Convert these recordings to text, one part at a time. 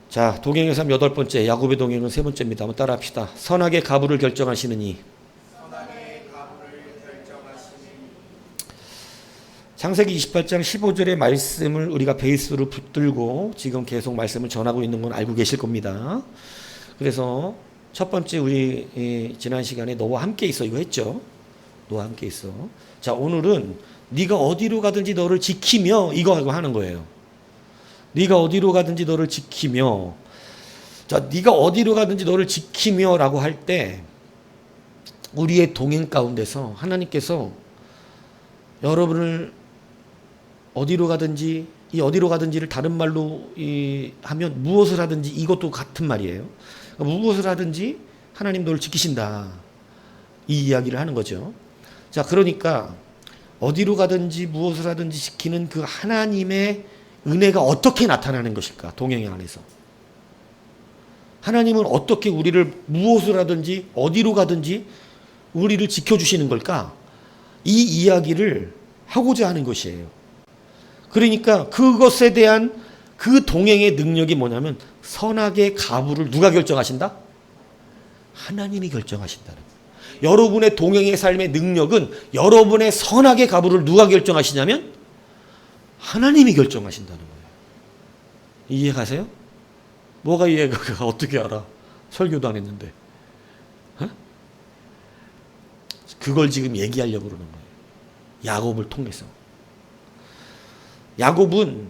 자, 동행의 삶 8번째, 야곱의 동행은 3번째입니다. 한번 따라합시다. 선악의 가부를 결정하시는 이. 창세기 28장 15절의 말씀을 우리가 베이스로 붙들고 지금 계속 말씀을 전하고 있는 건 알고 계실 겁니다. 그래서 첫 번째 우리 지난 시간에 너와 함께 있어 이거 했죠. 너와 함께 있어. 자, 오늘은 네가 어디로 가든지 너를 지키며 이거 하는 거예요. 네가 어디로 가든지 너를 지키며. 자, 네가 어디로 가든지 너를 지키며라고 할 때 우리의 동행 가운데서 하나님께서 여러분을 어디로 가든지 이 어디로 가든지를 다른 말로 하면 무엇을 하든지 이것도 같은 말이에요. 무엇을 하든지 하나님 너를 지키신다. 이 이야기를 하는 거죠. 자, 그러니까 어디로 가든지 무엇을 하든지 지키는 그 하나님의 은혜가 어떻게 나타나는 것일까? 동행 안에서. 하나님은 어떻게 우리를 무엇을 하든지 어디로 가든지 우리를 지켜주시는 걸까? 이 이야기를 하고자 하는 것이에요. 그러니까 그것에 대한 그 동행의 능력이 뭐냐면 선악의 가부를 누가 결정하신다? 하나님이 결정하신다는 거예요. 여러분의 동행의 삶의 능력은 여러분의 선악의 가부를 누가 결정하시냐면 하나님이 결정하신다는 거예요. 이해가세요? 뭐가 이해가 어떻게 알아? 설교도 안 했는데. 어? 그걸 지금 얘기하려고 그러는 거예요. 야곱을 통해서. 야곱은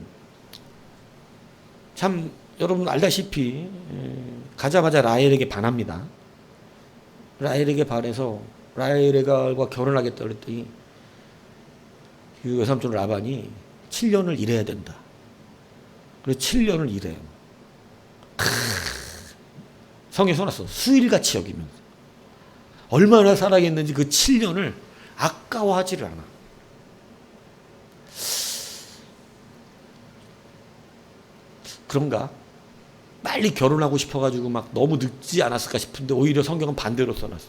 참 여러분 알다시피 가자마자 라헬에게 반합니다. 라헬에게 반해서 라헬과 결혼하겠다 그랬더니 그 외삼촌 라반이 7년을 일해야 된다. 그래서 7년을 일해요. 성에 써놨어. 수일같이 여기면서. 얼마나 살아겠는지 그 7년을 아까워하지를 않아. 그런가? 빨리 결혼하고 싶어가지고 막 너무 늦지 않았을까 싶은데 오히려 성경은 반대로 써놨어.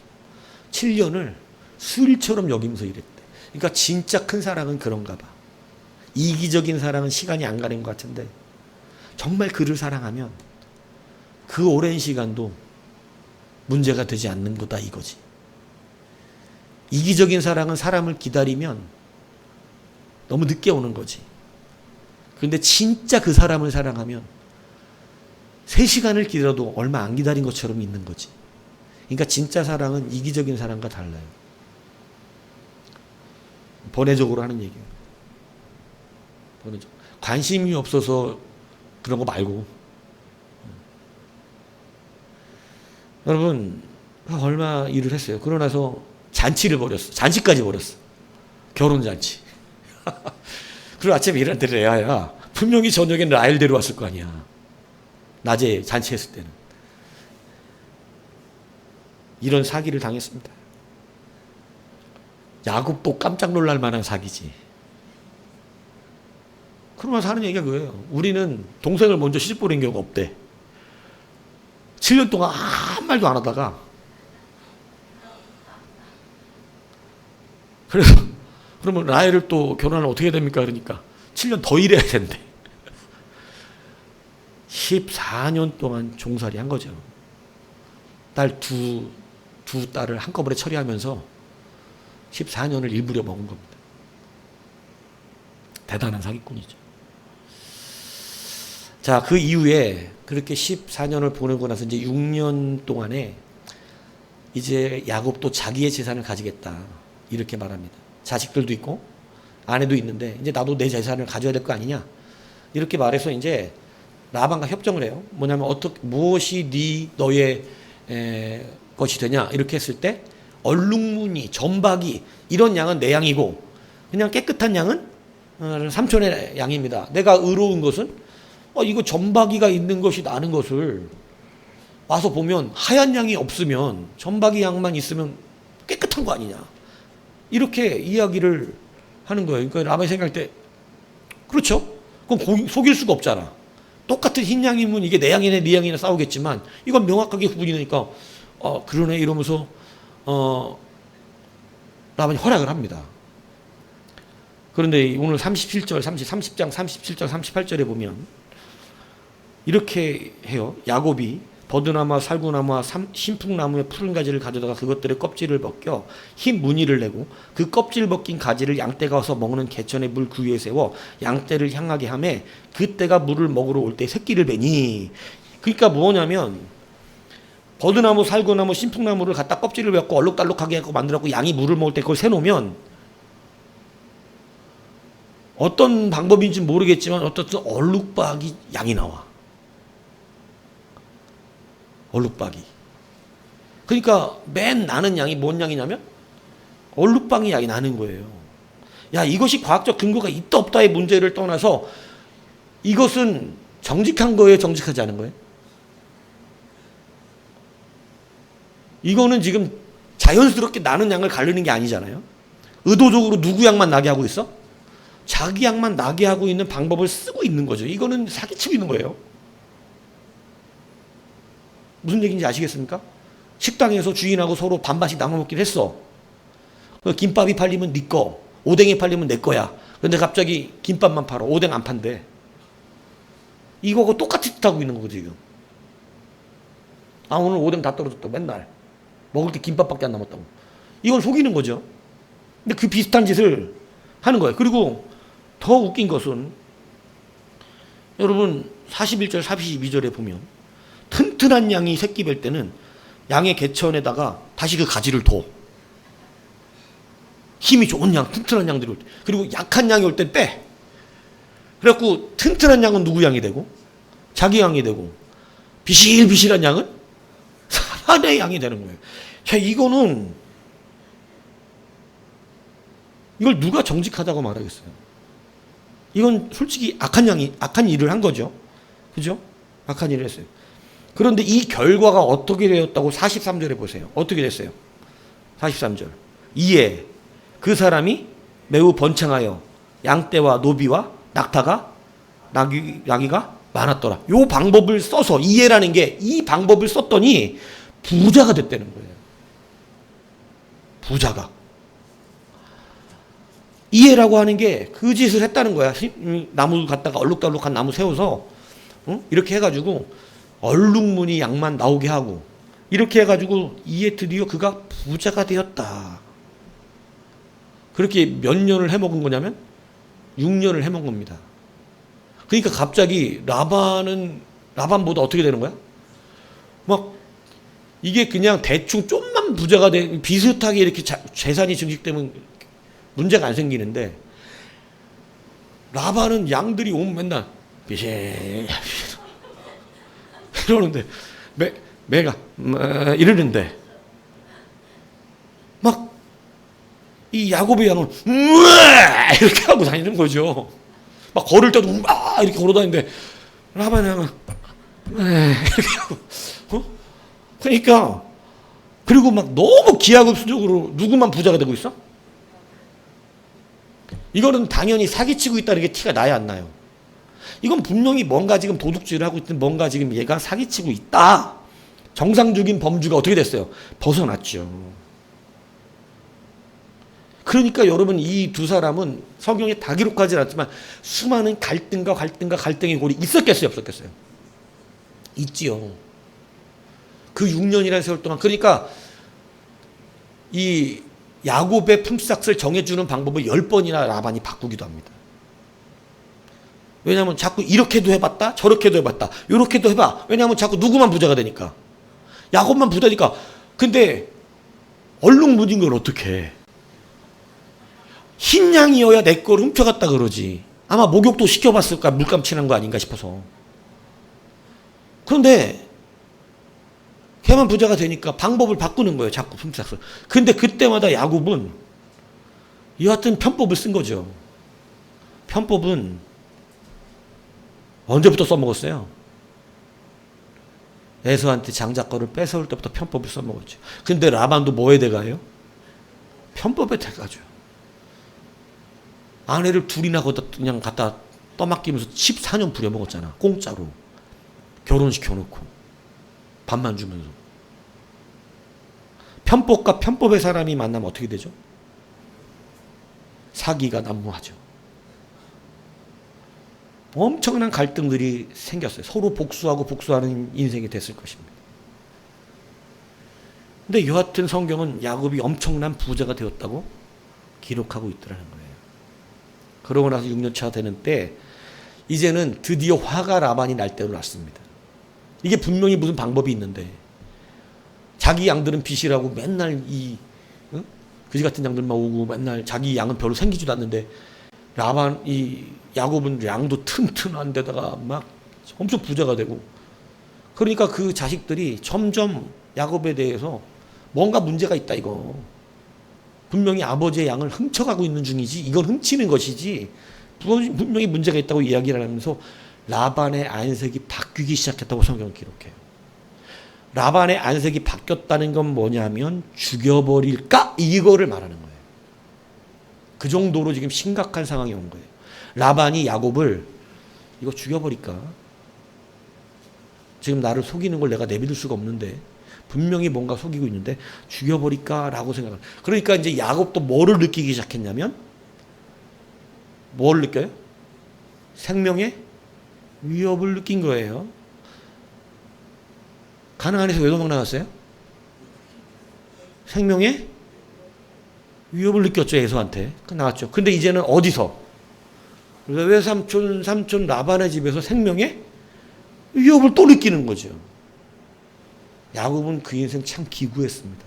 7년을 수일처럼 여기면서 일했대. 그러니까 진짜 큰 사랑은 그런가 봐. 이기적인 사랑은 시간이 안 가는 것 같은데 정말 그를 사랑하면 그 오랜 시간도 문제가 되지 않는 거다 이거지. 이기적인 사랑은 사람을 기다리면 너무 늦게 오는 거지. 그런데 진짜 그 사람을 사랑하면 3시간을 기다려도 얼마 안 기다린 것처럼 있는 거지. 그러니까 진짜 사랑은 이기적인 사랑과 달라요. 번외적으로 하는 얘기예요. 번외적. 관심이 없어서 그런 거 말고. 여러분 얼마 일을 했어요. 그러고 나서 잔치를 벌였어. 잔치까지 벌였어. 결혼잔치. 그리고 아침에 일어날 때 레아야 분명히 저녁엔 라헬 데려왔을 거 아니야. 낮에 잔치했을 때는. 이런 사기를 당했습니다. 야곱도 깜짝 놀랄 만한 사기지. 그러면서 하는 얘기가 그거예요. 우리는 동생을 먼저 시집 보낸 경우가 없대. 7년 동안 아무 말도 안 하다가 그래서 그러면 라헬을 또 결혼하면 어떻게 됩니까? 그러니까 7년 더 일해야 된대. 14년 동안 종살이 한 거죠. 딸 두 딸을 한꺼번에 처리하면서 14년을 일부려 먹은 겁니다. 대단한 사기꾼이죠. 자, 그 이후에 그렇게 14년을 보내고 나서 이제 6년 동안에 이제 야곱도 자기의 재산을 가지겠다. 이렇게 말합니다. 자식들도 있고 아내도 있는데 이제 나도 내 재산을 가져야 될 거 아니냐. 이렇게 말해서 이제 라반과 협정을 해요. 뭐냐면 무엇이 너의 것이 되냐 이렇게 했을 때 얼룩무늬, 점박이 이런 양은 내 양이고 그냥 깨끗한 양은 삼촌의 양입니다. 내가 의로운 것은 이거 점박이가 있는 것이 나는 것을 와서 보면 하얀 양이 없으면 점박이 양만 있으면 깨끗한 거 아니냐. 이렇게 이야기를 하는 거예요. 그러니까 라반이 생각할 때 그렇죠. 그럼 속일 수가 없잖아. 똑같은 흰 양이면 이게 내 양이네 네 양이네 싸우겠지만 이건 명확하게 구분이 되니까 그러네 이러면서 라반이 허락을 합니다. 그런데 오늘 30장 37절 38절에 보면 이렇게 해요. 야곱이 버드나무와 살구나무와 신풍나무의 푸른 가지를 가져다가 그것들의 껍질을 벗겨 흰 무늬를 내고 그 껍질 벗긴 가지를 양떼가 와서 먹는 개천의 물 그 위에 세워 양떼를 향하게 하매 그때가 물을 먹으러 올 때 새끼를 베니. 그러니까 뭐냐면 버드나무, 살구나무, 신풍나무를 갖다 껍질을 벗고 얼룩달룩하게 하고 만들었고 양이 물을 먹을 때 그걸 세놓으면 어떤 방법인지 모르겠지만 어떻든 얼룩박이 양이 나와. 얼룩박이. 그러니까 맨 나는 양이 뭔 양이냐면 얼룩박이 양이 나는 거예요. 야, 이것이 과학적 근거가 있다 없다의 문제를 떠나서 이것은 정직한 거예요, 정직하지 않은 거예요? 이거는 지금 자연스럽게 나는 양을 가르는 게 아니잖아요. 의도적으로 누구 양만 나게 하고 있어? 자기 양만 나게 하고 있는 방법을 쓰고 있는 거죠. 이거는 사기치고 있는 거예요. 무슨 얘기인지 아시겠습니까? 식당에서 주인하고 서로 반반씩 나눠 먹긴 했어. 김밥이 팔리면 네 거, 오뎅이 팔리면 내 거야. 근데 갑자기 김밥만 팔아. 오뎅 안 판대. 이거하고 똑같이 하고 있는 거지 지금. 아, 오늘 오뎅 다 떨어졌다. 맨날 먹을 게 김밥밖에 안 남았다고. 이걸 속이는 거죠. 근데 그 비슷한 짓을 하는 거예요. 그리고 더 웃긴 것은 여러분 41절 42절에 보면 튼튼한 양이 새끼 뵐 때는 양의 개천에다가 다시 그 가지를 둬. 힘이 좋은 양, 튼튼한 양들이 올 때. 그리고 약한 양이 올 때 빼. 그래갖고 튼튼한 양은 누구 양이 되고 자기 양이 되고 비실비실한 양은 사람의 양이 되는 거예요. 자, 이거는 이걸 누가 정직하다고 말하겠어요? 이건 솔직히 악한 일을 한 거죠. 그죠? 악한 일을 했어요. 그런데 이 결과가 어떻게 되었다고 43절에 보세요. 어떻게 됐어요? 43절. 이에 그 사람이 매우 번창하여 양떼와 노비와 낙타가 나귀가 많았더라. 요 방법을 써서 이해라는 게 이 방법을 썼더니 부자가 됐다는 거예요. 부자가. 이해라고 하는 게 그 짓을 했다는 거야. 나무 갖다가 얼룩덜룩한 나무 세워서 이렇게 해가지고 얼룩무늬 양만 나오게 하고 이렇게 해가지고 이에 드디어 그가 부자가 되었다. 그렇게 몇 년을 해먹은 거냐면 6년을 해먹은 겁니다. 그러니까 갑자기 라반보다 어떻게 되는 거야? 막 이게 그냥 대충 좀만 부자가 돼 비슷하게 이렇게 재산이 증식되면 문제가 안 생기는데 라반은 양들이 오면 맨날 비실 이러는데 매가 이러는데 막 이 야곱의 양은 이렇게 하고 다니는 거죠. 막 걸을 때도 이렇게 걸어 다니는데 라반의 양은 이렇게 하고 그러니까 그리고 막 너무 기하급수적으로 누구만 부자가 되고 있어? 이거는 당연히 사기치고 있다는 게 티가 나야 안 나요? 이건 분명히 뭔가 지금 도둑질을 하고 있든 뭔가 지금 얘가 사기치고 있다. 정상적인 범주가 어떻게 됐어요? 벗어났죠. 그러니까 여러분 이 두 사람은 성경에 다 기록하지 않았지만 수많은 갈등의 골이 있었겠어요? 없었겠어요? 있지요. 그 6년이라는 세월 동안. 그러니까 이 야곱의 품삯을 정해주는 방법을 10번이나 라반이 바꾸기도 합니다. 왜냐하면 자꾸 이렇게도 해봤다 저렇게도 해봤다 이렇게도 해봐. 왜냐하면 자꾸 누구만 부자가 되니까 야곱만 부자니까. 근데 얼룩무딘 걸 어떻게 해? 흰 양이어야 내 걸 훔쳐갔다 그러지. 아마 목욕도 시켜봤을까 물감 칠한 거 아닌가 싶어서. 그런데 걔만 부자가 되니까 방법을 바꾸는 거예요. 자꾸 품삯을. 근데 그때마다 야곱은 여하튼 편법을 쓴 거죠. 편법은 언제부터 써먹었어요? 에서한테 장자거를 뺏어올 때부터 편법을 써먹었죠. 근데 라반도 뭐에 대가요? 편법에 대가죠. 아내를 둘이나 그냥 갖다 떠맡기면서 14년 부려먹었잖아. 공짜로. 결혼시켜놓고 밥만 주면서. 편법과 편법의 사람이 만나면 어떻게 되죠? 사기가 난무하죠. 엄청난 갈등들이 생겼어요. 서로 복수하고 복수하는 인생이 됐을 것입니다. 근데 여하튼 성경은 야곱이 엄청난 부자가 되었다고 기록하고 있더라는 거예요. 그러고 나서 6년차 되는 때 이제는 드디어 화가 라반이 날 때로 났습니다. 이게 분명히 무슨 방법이 있는데 자기 양들은 빚이라고 맨날 그지 같은 양들만 오고 맨날 자기 양은 별로 생기지도 않는데 이 야곱은 양도 튼튼한 데다가 막 엄청 부자가 되고 그러니까 그 자식들이 점점 야곱에 대해서 뭔가 문제가 있다 이거. 분명히 아버지의 양을 훔쳐가고 있는 중이지 이건 훔치는 것이지 분명히 문제가 있다고 이야기를 하면서 라반의 안색이 바뀌기 시작했다고 성경은 기록해요. 라반의 안색이 바뀌었다는 건 뭐냐면 죽여버릴까? 이거를 말하는 거예요. 그 정도로 지금 심각한 상황이 온 거예요. 라반이 야곱을 이거 죽여버릴까? 지금 나를 속이는 걸 내가 내비둘 수가 없는데 분명히 뭔가 속이고 있는데 죽여버릴까? 라고 생각을. 그러니까 이제 야곱도 뭐를 느끼기 시작했냐면 뭘 느껴요? 생명의 위협을 느낀 거예요. 가나안에서 왜 도망 나갔어요? 생명의 위협을 느꼈죠. 에서한테. 나갔죠. 근데 이제는 어디서? 외삼촌 라반의 집에서 생명의 위협을 또 느끼는 거죠. 야곱은 그 인생 참 기구했습니다.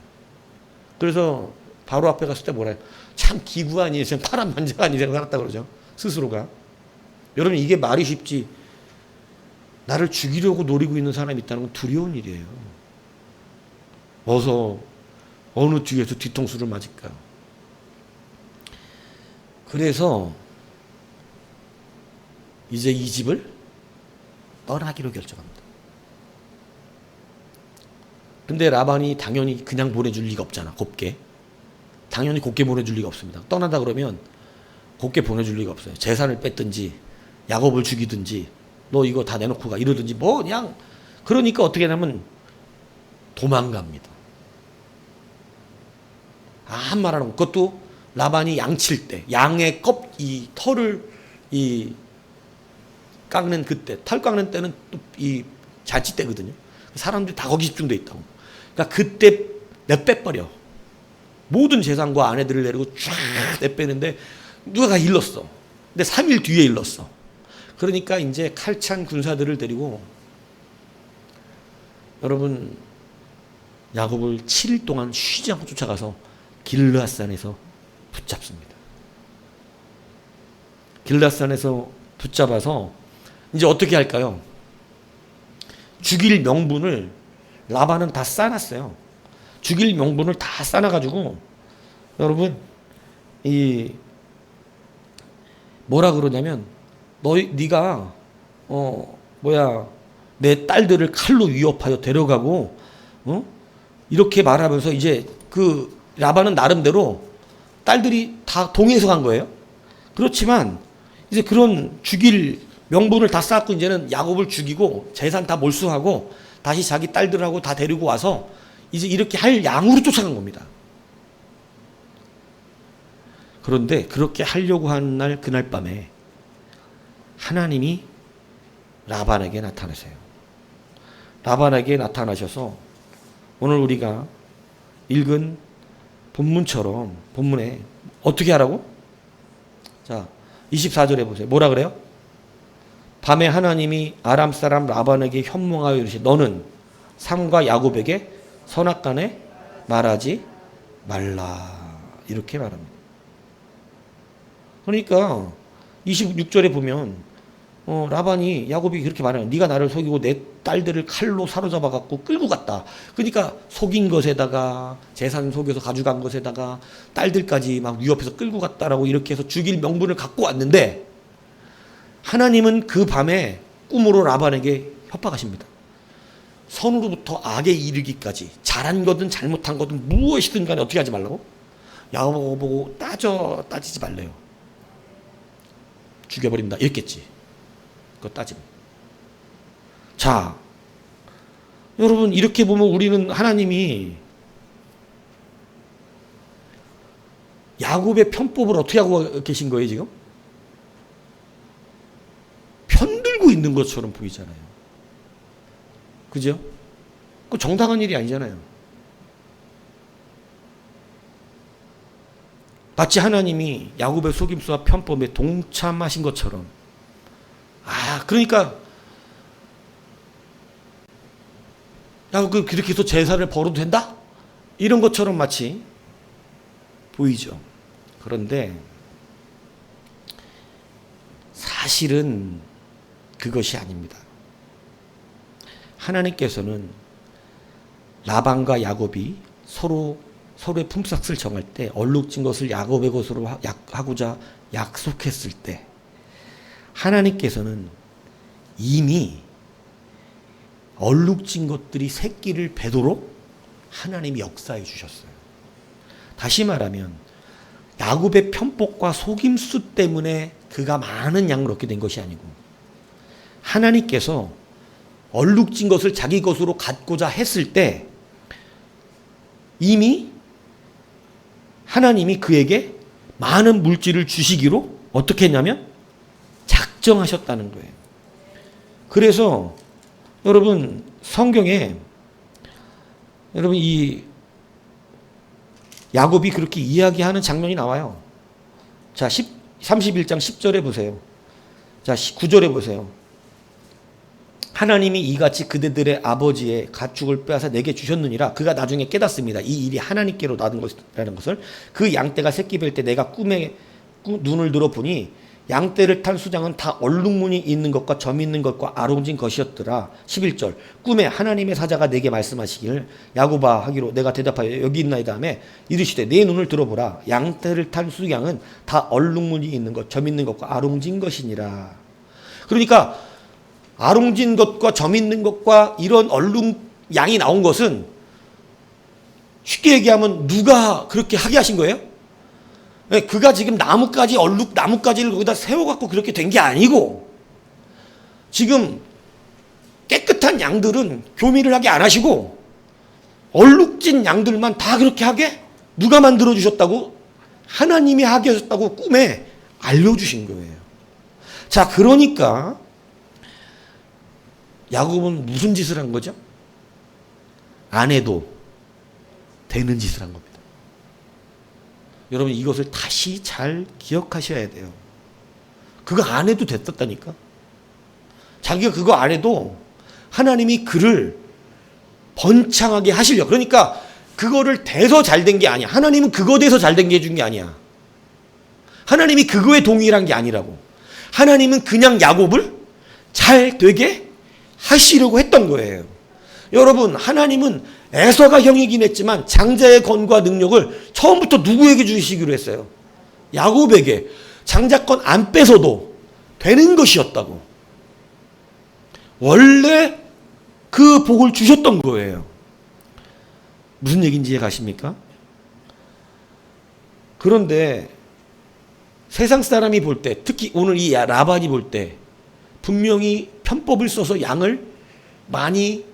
그래서 바로 앞에 갔을 때 뭐라 해요? 참 기구한 인생, 파란만장한 인생을 살았다 그러죠. 스스로가. 여러분 이게 말이 쉽지 나를 죽이려고 노리고 있는 사람이 있다는 건 두려운 일이에요. 어서 어느 뒤에서 뒤통수를 맞을까. 그래서 이제 이 집을 떠나기로 결정합니다. 근데 라반이 당연히 그냥 보내줄 리가 없잖아. 곱게. 당연히 곱게 보내줄 리가 없습니다. 떠나다 그러면 곱게 보내줄 리가 없어요. 재산을 뺐든지 야곱을 죽이든지 너 이거 다 내놓고 가 이러든지 뭐 그냥 그러니까 어떻게 하냐면 도망갑니다. 한 말 안 하고 그것도 라반이 양칠 때 양의 이 털을 깎는 그때 털 깎는 때는 또 이 잔치 때거든요. 사람들이 다 거기 집중돼 있다고. 그러니까 그때 내빼버려. 모든 재산과 아내들을 내리고 쫙 내빼는데 누가 일렀어. 근데 3일 뒤에 일렀어. 그러니까 이제 칼찬 군사들을 데리고 여러분 야곱을 7일 동안 쉬지 않고 쫓아가서 길르앗산에서 붙잡습니다. 길르앗산에서 붙잡아서 이제 어떻게 할까요? 죽일 명분을 라반은 다 싸놨어요. 죽일 명분을 다 싸놔가지고 여러분 뭐라 그러냐면 네가 내 딸들을 칼로 위협하여 데려가고 이렇게 말하면서 이제 그 라반은 나름대로 딸들이 다 동의해서 간 거예요. 그렇지만 이제 그런 죽일 명분을 다 쌓고 이제는 야곱을 죽이고 재산 다 몰수하고 다시 자기 딸들하고 다 데리고 와서 이제 이렇게 할 양으로 쫓아간 겁니다. 그런데 그렇게 하려고 하는 날 그날 밤에 하나님이 라반에게 나타나세요. 라반에게 나타나셔서 오늘 우리가 읽은 본문에 어떻게 하라고? 자, 24절에 보세요. 뭐라 그래요? 밤에 하나님이 아람 사람 라반에게 현몽하여 이르시되 너는 삼과 야곱에게 선악간에 말하지 말라. 이렇게 말합니다. 그러니까 26절에 보면 라반이 야곱이 그렇게 말해요. 네가 나를 속이고 내 딸들을 칼로 사로잡아 갖고 끌고 갔다. 그러니까 속인 것에다가 재산 속여서 가져간 것에다가 딸들까지 막 위협해서 끌고 갔다라고 이렇게 해서 죽일 명분을 갖고 왔는데 하나님은 그 밤에 꿈으로 라반에게 협박하십니다. 선으로부터 악에 이르기까지 잘한 거든 잘못한 거든 무엇이든 간에 어떻게 하지 말라고? 야곱 보고 따지지 말래요. 죽여버린다 이랬겠지. 그거 따지면. 자, 여러분 이렇게 보면 우리는 하나님이 야곱의 편법을 어떻게 하고 계신 거예요 지금? 있는 것처럼 보이잖아요. 그죠? 그 정당한 일이 아니잖아요. 마치 하나님이 야곱의 속임수와 편법에 동참하신 것처럼. 그러니까 그렇게 해서 제사를 벌어도 된다? 이런 것처럼 마치 보이죠. 그런데 사실은 그것이 아닙니다. 하나님께서는 라반과 야곱이 서로의 품삯을 정할 때 얼룩진 것을 야곱의 것으로 하고자 약속했을 때 하나님께서는 이미 얼룩진 것들이 새끼를 베도록 하나님이 역사해 주셨어요. 다시 말하면 야곱의 편법과 속임수 때문에 그가 많은 양을 얻게 된 것이 아니고 하나님께서 얼룩진 것을 자기 것으로 갖고자 했을 때 이미 하나님이 그에게 많은 물질을 주시기로 어떻게 했냐면 작정하셨다는 거예요. 그래서 여러분 성경에 여러분 이 야곱이 그렇게 이야기하는 장면이 나와요. 자, 31장 10절에 보세요. 자, 9절에 보세요. 하나님이 이같이 그대들의 아버지의 가축을 빼앗아 내게 주셨느니라. 그가 나중에 깨닫습니다. 이 일이 하나님께로 나는 것이라는 것을. 그 양떼가 새끼 뵐 때 내가 꿈에 눈을 들어보니 양떼를 탄 수장은 다 얼룩무늬 있는 것과 점 있는 것과 아롱진 것이었더라. 11절 꿈에 하나님의 사자가 내게 말씀하시기를 야곱아 하기로 내가 대답하여 여기 있나이다 하며 이르시되 내 눈을 들어보라. 양떼를 탄 수장은 다 얼룩무늬 있는 것, 점 있는 것과 아롱진 것이니라. 그러니까 아롱진 것과 점 있는 것과 이런 얼룩 양이 나온 것은 쉽게 얘기하면 누가 그렇게 하게 하신 거예요? 그가 지금 나뭇가지를 거기다 세워갖고 그렇게 된 게 아니고 지금 깨끗한 양들은 교미를 하게 안 하시고 얼룩진 양들만 다 그렇게 하게 누가 만들어주셨다고? 하나님이 하게 하셨다고 꿈에 알려주신 거예요. 자, 그러니까 야곱은 무슨 짓을 한 거죠? 안 해도 되는 짓을 한 겁니다. 여러분 이것을 다시 잘 기억하셔야 돼요. 그거 안 해도 됐었다니까. 자기가 그거 안 해도 하나님이 그를 번창하게 하시려고. 그러니까 그거를 돼서 잘 된 게 아니야. 하나님은 그거 돼서 잘 된 게 해준 게 아니야. 하나님이 그거에 동일한 게 아니라고. 하나님은 그냥 야곱을 잘 되게 하시려고 했던 거예요. 여러분 하나님은 에서가 형이긴 했지만 장자의 권과 능력을 처음부터 누구에게 주시기로 했어요? 야곱에게. 장자권 안 뺏어도 되는 것이었다고. 원래 그 복을 주셨던 거예요. 무슨 얘기인지 이해 가십니까? 그런데 세상 사람이 볼 때, 특히 오늘 이 라반이 볼 때 분명히 편법을 써서 양을 많이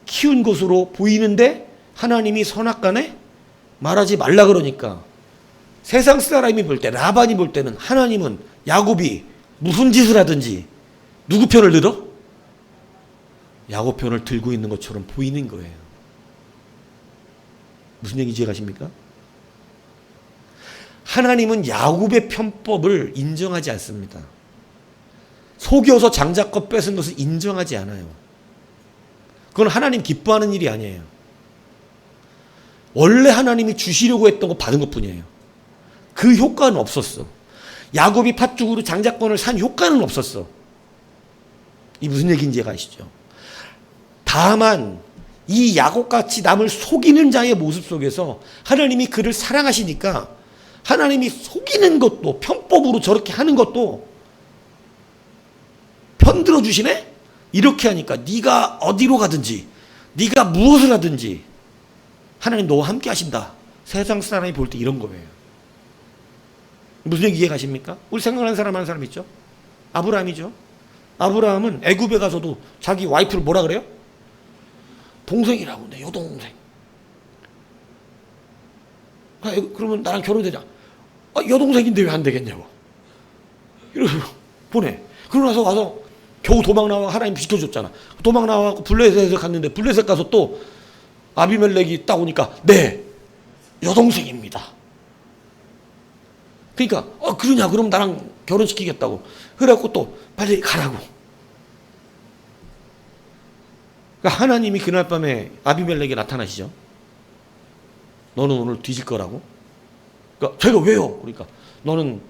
키운 것으로 보이는데 하나님이 선악간에 말하지 말라 그러니까 세상 사람이 볼 때, 라반이 볼 때는 하나님은 야곱이 무슨 짓을 하든지 누구 편을 들어? 야곱 편을 들고 있는 것처럼 보이는 거예요. 무슨 얘기인지 이해가십니까? 하나님은 야곱의 편법을 인정하지 않습니다. 속여서 장자껏 뺏은 것을 인정하지 않아요. 그건 하나님 기뻐하는 일이 아니에요. 원래 하나님이 주시려고 했던 거 받은 것뿐이에요. 그 효과는 없었어. 야곱이 팥죽으로 장자권을 산 효과는 없었어. 이 무슨 얘기인지 아시죠? 다만 이 야곱같이 남을 속이는 자의 모습 속에서 하나님이 그를 사랑하시니까 하나님이 속이는 것도 편법으로 저렇게 하는 것도 편들어 주시네? 이렇게 하니까 네가 어디로 가든지 네가 무엇을 하든지 하나님 너와 함께 하신다. 세상 사람이 볼 때 이런 거예요. 무슨 얘기 이해 가십니까? 우리 생각나는 사람 한 사람 있죠? 아브라함이죠. 아브라함은 애굽에 가서도 자기 와이프를 뭐라 그래요? 동생이라고. 내 여동생. 그러면 나랑 결혼되자. 여동생인데 왜 안 되겠냐고. 이러고 보내. 그러고 나서 와서 겨우 도망 나와 하나님 지켜줬잖아. 도망 나와서 블레셋에 갔는데 블레셋 가서 또 아비멜렉이 딱 오니까 네 여동생입니다. 그러니까 그러냐 그럼 나랑 결혼시키겠다고. 그래갖고 또 빨리 가라고. 그러니까 하나님이 그날 밤에 아비멜렉에 나타나시죠. 너는 오늘 뒤질 거라고. 그러니까 제가 왜요? 그러니까 너는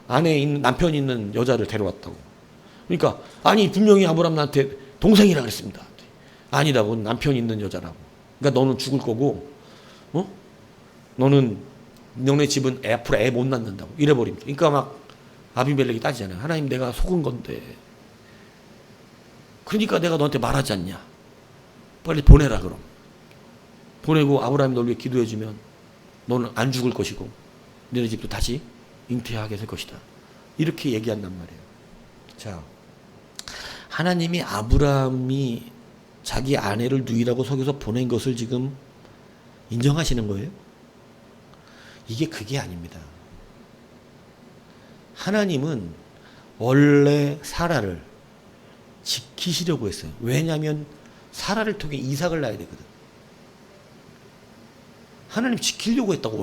아내 있는 남편이 있는 여자를 데려왔다고. 그러니까 아니 분명히 아브람 나한테 동생이라 그랬습니다. 아니다고 남편이 있는 여자라고. 그러니까 너는 죽을 거고, 너는 너네 집은 앞으로 애 못 낳는다고 이래버립니다. 그러니까 막 아비멜렉이 따지잖아요. 하나님 내가 속은 건데, 그러니까 내가 너한테 말하지 않냐. 빨리 보내라 그럼. 보내고 아브라함이 널 위해 기도해주면 너는 안 죽을 것이고 너네 집도 다시 잉태하게 될 것이다. 이렇게 얘기한단 말이에요. 자, 하나님이 아브라함이 자기 아내를 누이라고 속여서 보낸 것을 지금 인정하시는 거예요? 이게 그게 아닙니다. 하나님은 원래 사라를 지키시려고 했어요. 왜냐하면 사라를 통해 이삭을 낳아야 되거든. 하나님 지키려고 했다고.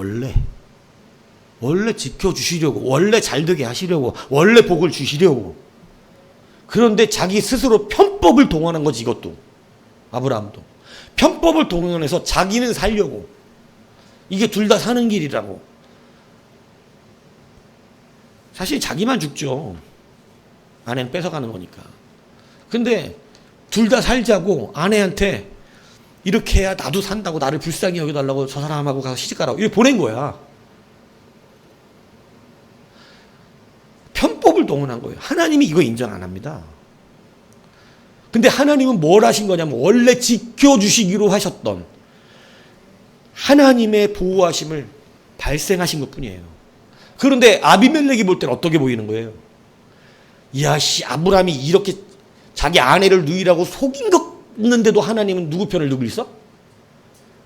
원래 지켜주시려고, 원래 잘되게 하시려고, 원래 복을 주시려고. 그런데 자기 스스로 편법을 동원한 거지. 이것도 아브라함도 편법을 동원해서 자기는 살려고. 이게 둘 다 사는 길이라고. 사실 자기만 죽죠. 아내는 뺏어가는 거니까. 근데 둘 다 살자고 아내한테 이렇게 해야 나도 산다고, 나를 불쌍히 여겨달라고 저 사람하고 가서 시집가라고 이렇게 보낸 거야. 편법을 동원한 거예요. 하나님이 이거 인정 안 합니다. 근데 하나님은 뭘 하신 거냐면 원래 지켜주시기로 하셨던 하나님의 보호하심을 발생하신 것 뿐이에요. 그런데 아비멜렉이 볼 때는 어떻게 보이는 거예요? 이야, 아브라함이 이렇게 자기 아내를 누이라고 속인 것는데도 하나님은 누구 편을 들고 있어?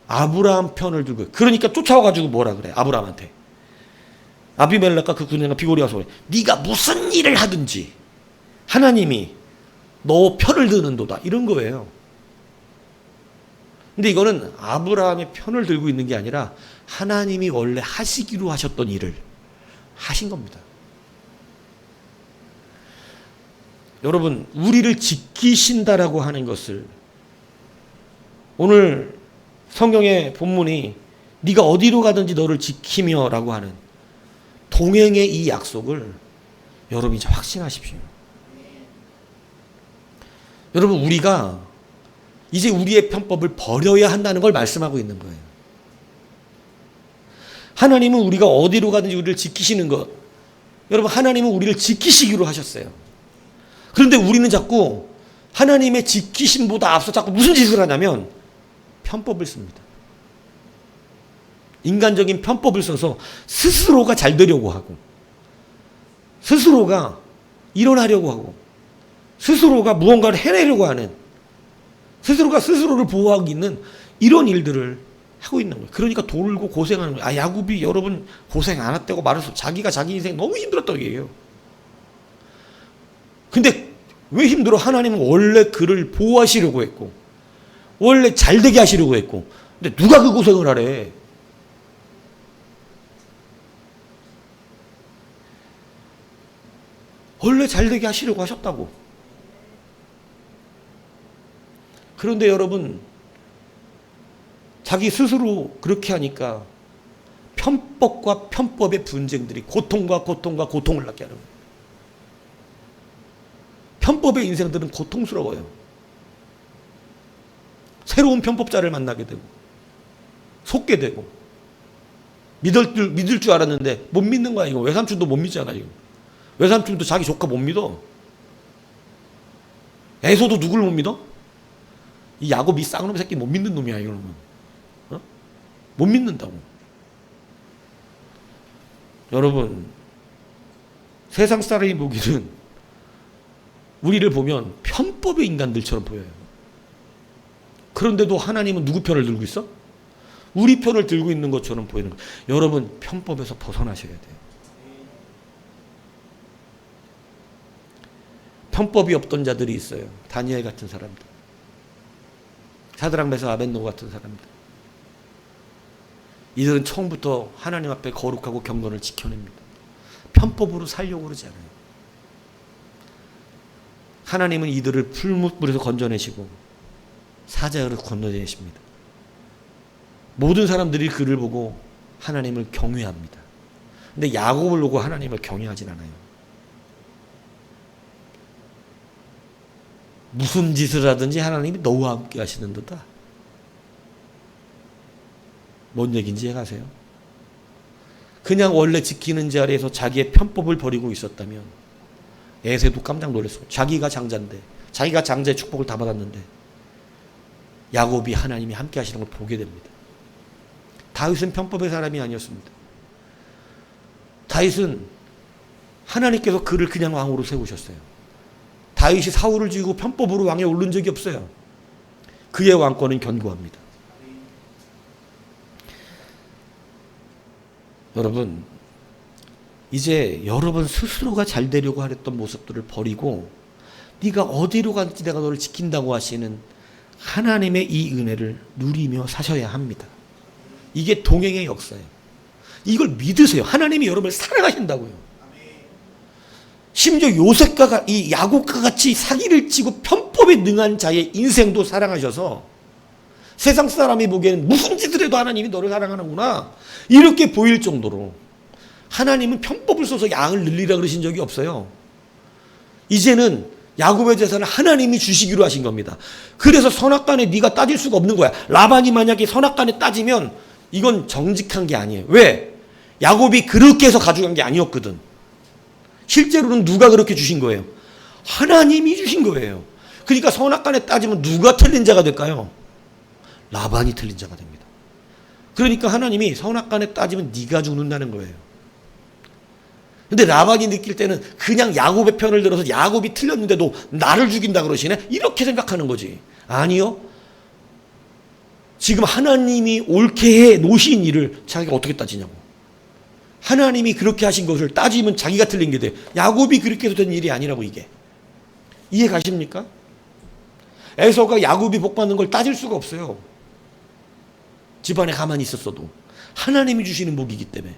아브라함 편을 들고. 그러니까 쫓아와가지고 뭐라 그래? 아브라함한테. 아비멜렉과 그 군대가 비고리 와서 그래. 네가 무슨 일을 하든지 하나님이 너 편을 드는도다. 이런 거예요. 근데 이거는 아브라함의 편을 들고 있는 게 아니라 하나님이 원래 하시기로 하셨던 일을 하신 겁니다. 여러분, 우리를 지키신다라고 하는 것을 오늘 성경의 본문이 네가 어디로 가든지 너를 지키며 라고 하는 동행의 이 약속을 여러분 이제 확신하십시오. 여러분, 우리가 이제 우리의 편법을 버려야 한다는 걸 말씀하고 있는 거예요. 하나님은 우리가 어디로 가든지 우리를 지키시는 것. 여러분, 하나님은 우리를 지키시기로 하셨어요. 그런데 우리는 자꾸 하나님의 지키심보다 앞서 자꾸 무슨 짓을 하냐면 편법을 씁니다. 인간적인 편법을 써서 스스로가 잘 되려고 하고, 스스로가 일어나려고 하고, 스스로가 무언가를 해내려고 하는, 스스로가 스스로를 보호하고 있는 이런 일들을 하고 있는 거예요. 그러니까 돌고 고생하는 거예요. 야곱이 여러분 고생 안 했다고 말해서 자기가 자기 인생 너무 힘들었다고 얘기해요. 근데 왜 힘들어? 하나님은 원래 그를 보호하시려고 했고 원래 잘되게 하시려고 했고, 근데 누가 그 고생을 하래? 원래 잘되게 하시려고 하셨다고. 그런데 여러분, 자기 스스로 그렇게 하니까 편법과 편법의 분쟁들이 고통과 고통을 낳게 하는 거예요. 편법의 인생들은 고통스러워요. 새로운 편법자를 만나게 되고 속게 되고 믿을 줄 알았는데 못 믿는 거야. 이거 외삼촌도 못 믿잖아. 이거 외삼촌도 자기 조카 못 믿어. 에서도 누굴 못 믿어? 이 야곱 이 쌍놈 새끼 못 믿는 놈이야. 이거는 못 믿는다고. 여러분, 세상 사람이 보기는 우리를 보면 편법의 인간들처럼 보여요. 그런데도 하나님은 누구 편을 들고 있어? 우리 편을 들고 있는 것처럼 보이는 거예요. 여러분, 편법에서 벗어나셔야 돼요. 편법이 없던 자들이 있어요. 다니엘 같은 사람들, 사드락 메삭 아벳노고 같은 사람들. 이들은 처음부터 하나님 앞에 거룩하고 경건을 지켜냅니다. 편법으로 살려고 그러지 않아요. 하나님은 이들을 풀물에서 건져내시고 사자로 건져내십니다. 모든 사람들이 그를 보고 하나님을 경외합니다. 근데 야곱을 보고 하나님을 경외하진 않아요. 무슨 짓을 하든지 하나님이 너와 함께 하시는 듯다. 뭔 얘기인지 이해가세요? 그냥 원래 지키는 자리에서 자기의 편법을 버리고 있었다면 에세도 깜짝 놀랐어요. 자기가 장자인데, 자기가 장자의 축복을 다 받았는데 야곱이 하나님이 함께 하시는 걸 보게 됩니다. 다윗은 편법의 사람이 아니었습니다. 다윗은 하나님께서 그를 그냥 왕으로 세우셨어요. 다윗이 사울을 죽이고 편법으로 왕에 오른 적이 없어요. 그의 왕권은 견고합니다. 여러분, 이제 여러분 스스로가 잘 되려고 하랬던 모습들을 버리고 네가 어디로 간지 내가 너를 지킨다고 하시는 하나님의 이 은혜를 누리며 사셔야 합니다. 이게 동행의 역사예요. 이걸 믿으세요. 하나님이 여러분을 사랑하신다고요. 심지어 요셉과 이 야곱과 같이 사기를 치고 편법에 능한 자의 인생도 사랑하셔서 세상 사람이 보기에는 무슨 짓을 해도 하나님이 너를 사랑하는구나 이렇게 보일 정도로 하나님은 편법을 써서 양을 늘리라 그러신 적이 없어요. 이제는 야곱의 재산을 하나님이 주시기로 하신 겁니다. 그래서 선악간에 네가 따질 수가 없는 거야. 라반이 만약에 선악간에 따지면 이건 정직한 게 아니에요. 왜? 야곱이 그렇게 해서 가져간 게 아니었거든. 실제로는 누가 그렇게 주신 거예요? 하나님이 주신 거예요. 그러니까 선악간에 따지면 누가 틀린 자가 될까요? 라반이 틀린 자가 됩니다. 그러니까 하나님이 선악간에 따지면 네가 죽는다는 거예요. 근데 라반이 느낄 때는 그냥 야곱의 편을 들어서 야곱이 틀렸는데도 나를 죽인다 그러시네? 이렇게 생각하는 거지. 아니요. 지금 하나님이 옳게 해 놓으신 일을 자기가 어떻게 따지냐고. 하나님이 그렇게 하신 것을 따지면 자기가 틀린 게 돼. 야곱이 그렇게 해도 된 일이 아니라고 이게. 이해 가십니까? 에서가 야곱이 복 받는 걸 따질 수가 없어요. 집안에 가만히 있었어도. 하나님이 주시는 복이기 때문에.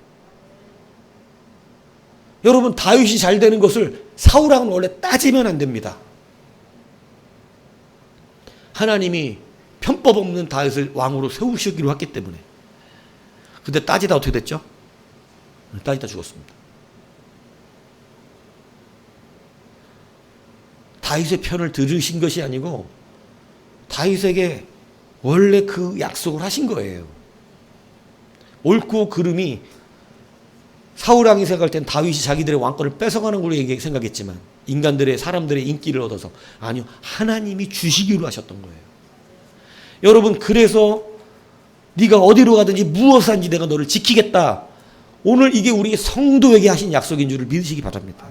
여러분 다윗이 잘 되는 것을 사울하고는 원래 따지면 안 됩니다. 하나님이 편법 없는 다윗을 왕으로 세우시기로 했기 때문에. 근데 따지다 어떻게 됐죠? 따지다 죽었습니다. 다윗의 편을 들으신 것이 아니고 다윗에게 원래 그 약속을 하신 거예요. 옳고 그름이 사울왕이 생각할 땐 다윗이 자기들의 왕권을 뺏어가는 걸로 생각했지만 인간들의 사람들의 인기를 얻어서 아니요. 하나님이 주시기로 하셨던 거예요. 여러분 그래서 네가 어디로 가든지 무엇을 하든지 내가 너를 지키겠다. 오늘 이게 우리 성도에게 하신 약속인 줄을 믿으시기 바랍니다.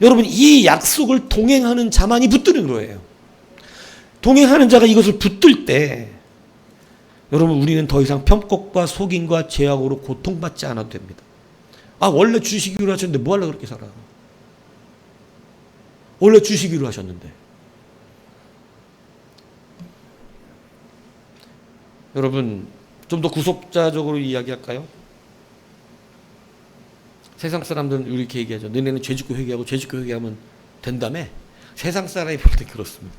여러분 이 약속을 동행하는 자만이 붙드는 거예요. 동행하는 자가 이것을 붙들 때 여러분 우리는 더 이상 편법과 속임과 죄악으로 고통받지 않아도 됩니다. 아 원래 주시기로 하셨는데 뭐 하려고 그렇게 살아. 원래 주시기로 하셨는데. 여러분 좀 더 구속자적으로 이야기할까요? 세상 사람들은 이렇게 얘기하죠. 너네는 죄짓고 회개하고 죄짓고 회개하면 된다며? 세상 사람이 볼 때 그렇습니다.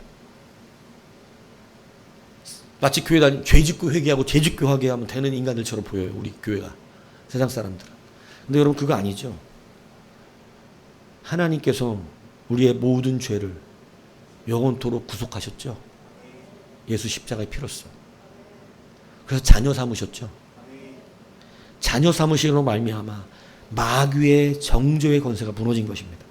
마치 교회 다니면 죄짓고 회개하고 죄짓고 회개하면 되는 인간들처럼 보여요. 우리 교회가. 세상 사람들은. 근데 여러분 그거 아니죠. 하나님께서 우리의 모든 죄를 영원토록 구속하셨죠. 예수 십자가의 피로써. 그래서 자녀 삼으셨죠. 자녀 삼으시로 말미암아 마귀의 정죄의 권세가 무너진 것입니다.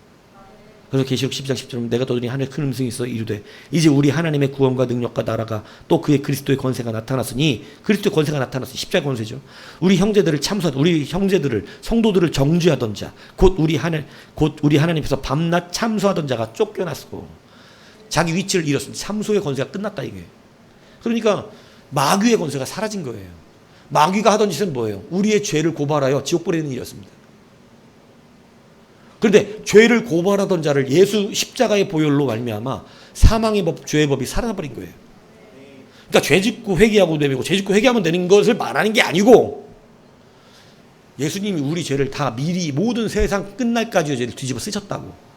그래서 계시록 12장 10절에 내가 떠드니 하늘에 큰 음성이 있어 이르되 이제 우리 하나님의 구원과 능력과 나라가 또 그의 그리스도의 권세가 나타났으니 그리스도의 권세가 나타났으니 십자가 권세죠. 우리 형제들을 참수하던 우리 형제들을 성도들을 정죄하던 자 곧 우리 하나님께서 밤낮 참수하던 자가 쫓겨났고 자기 위치를 잃었습니다. 참소의 권세가 끝났다 이게. 그러니까 마귀의 권세가 사라진 거예요. 마귀가 하던 짓은 뭐예요? 우리의 죄를 고발하여 지옥 보내는 일이었습니다. 그런데 죄를 고발하던 자를 예수 십자가의 보혈로 말미암아 사망의 법, 죄의 법이 사라져버린 거예요. 그러니까 죄 짓고 회개하고 되고 죄 짓고 회개하면 되는 것을 말하는 게 아니고 예수님이 우리 죄를 다 미리 모든 세상 끝날까지 죄를 뒤집어 쓰셨다고.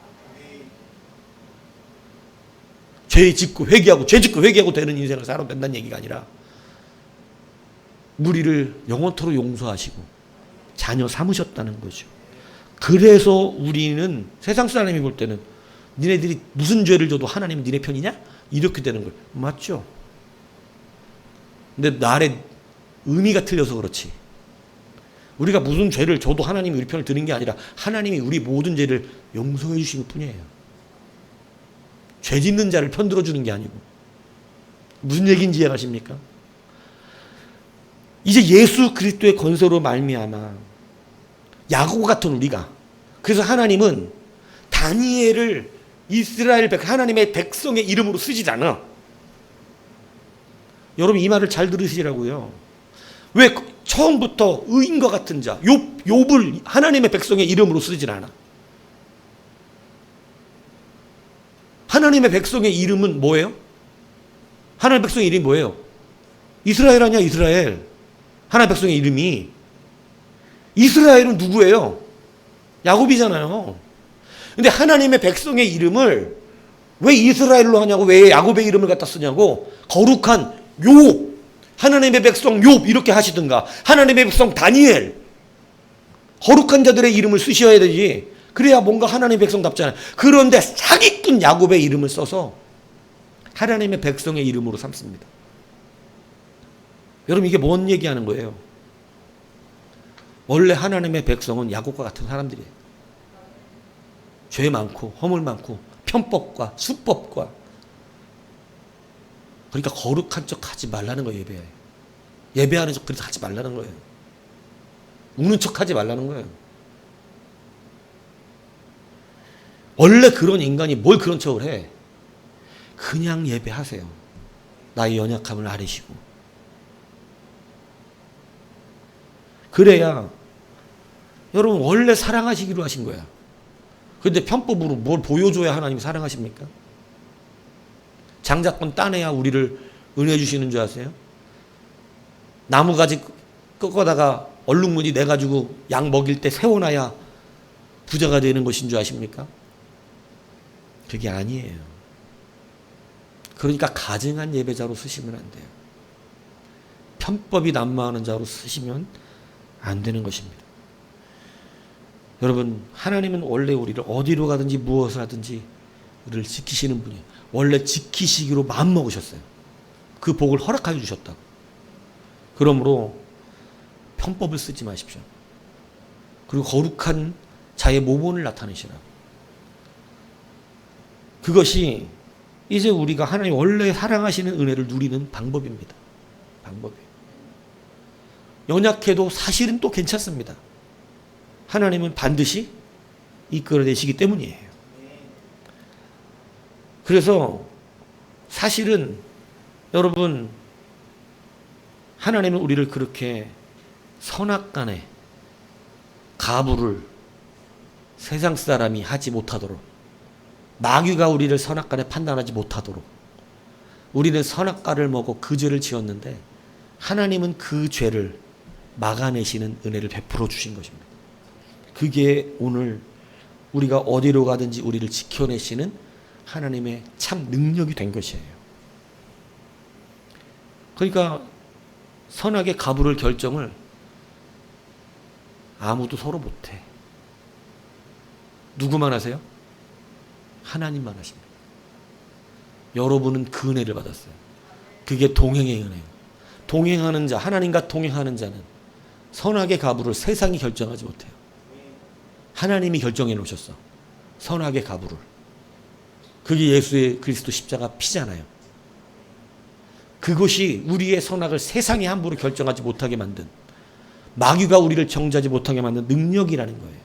죄 짓고 회개하고 죄 짓고 회개하고 되는 인생을 살아도 된다는 얘기가 아니라 우리를 영원토록 용서하시고 자녀 삼으셨다는 거죠. 그래서 우리는 세상 사람이 볼 때는 니네들이 무슨 죄를 져도 하나님은 니네 편이냐? 이렇게 되는 거예요. 맞죠? 근데 말의 의미가 틀려서 그렇지. 우리가 무슨 죄를 져도 하나님이 우리 편을 드는 게 아니라 하나님이 우리 모든 죄를 용서해 주신 것 뿐이에요. 죄 짓는 자를 편들어 주는 게 아니고. 무슨 얘기인지 이해가십니까? 이제 예수 그리스도의 건설로 말미암아 야곱 같은 우리가, 그래서 하나님은 다니엘을 이스라엘 하나님의 백성의 이름으로 쓰지 않아. 여러분 이 말을 잘 들으시라고요. 왜 처음부터 의인과 같은 자 욥을 하나님의 백성의 이름으로 쓰질 않아? 하나님의 백성의 이름은 뭐예요? 하나님의 백성의 이름이 뭐예요? 이스라엘 아니야, 이스라엘. 하나님의 백성의 이름이. 이스라엘은 누구예요? 야곱이잖아요. 근데 하나님의 백성의 이름을 왜 이스라엘로 하냐고, 왜 야곱의 이름을 갖다 쓰냐고, 거룩한 욥, 하나님의 백성 욥 이렇게 하시든가, 하나님의 백성 다니엘, 거룩한 자들의 이름을 쓰셔야 되지. 그래야 뭔가 하나님의 백성답잖아요. 그런데 사기꾼 야곱의 이름을 써서 하나님의 백성의 이름으로 삼습니다. 여러분 이게 뭔 얘기하는 거예요? 원래 하나님의 백성은 야곱과 같은 사람들이에요. 죄 많고 허물 많고 편법과 수법과, 그러니까 거룩한 척 하지 말라는 거예요. 예배하는 척 그렇게 하지 말라는 거예요. 우는 척 하지 말라는 거예요. 원래 그런 인간이 뭘 그런 척을 해. 그냥 예배하세요. 나의 연약함을 아뢰시고. 그래야 여러분 원래 사랑하시기로 하신 거야. 그런데 편법으로 뭘 보여줘야 하나님이 사랑하십니까? 장자권 따내야 우리를 은혜 주시는 줄 아세요? 나무가지 꺾어다가 얼룩무늬 내가지고 양 먹일 때 세워놔야 부자가 되는 것인 줄 아십니까? 그게 아니에요. 그러니까 가증한 예배자로 쓰시면 안 돼요. 편법이 난무하는 자로 쓰시면 안 되는 것입니다. 여러분 하나님은 원래 우리를 어디로 가든지 무엇을 하든지 우리를 지키시는 분이에요. 원래 지키시기로 마음먹으셨어요. 그 복을 허락하여 주셨다고. 그러므로 편법을 쓰지 마십시오. 그리고 거룩한 자의 모본을 나타내시라고. 그것이 이제 우리가 하나님 원래 사랑하시는 은혜를 누리는 방법입니다. 방법이에요. 연약해도 사실은 또 괜찮습니다. 하나님은 반드시 이끌어내시기 때문이에요. 그래서 사실은 여러분 하나님은 우리를 그렇게 선악간에 가부를 세상 사람이 하지 못하도록, 마귀가 우리를 선악간에 판단하지 못하도록, 우리는 선악과를 먹고 그 죄를 지었는데 하나님은 그 죄를 막아내시는 은혜를 베풀어 주신 것입니다. 그게 오늘 우리가 어디로 가든지 우리를 지켜내시는 하나님의 참 능력이 된 것이에요. 그러니까 선악의 가부를 결정을 아무도 서로 못해. 누구만 하세요? 하나님만 하십니다. 여러분은 그 은혜를 받았어요. 그게 동행의 은혜예요. 동행하는 자, 하나님과 동행하는 자는 선악의 가부를 세상이 결정하지 못해요. 하나님이 결정해 놓으셨어. 선악의 가부를. 그게 예수의 그리스도 십자가 피잖아요. 그것이 우리의 선악을 세상이 함부로 결정하지 못하게 만든, 마귀가 우리를 정죄하지 못하게 만든 능력이라는 거예요.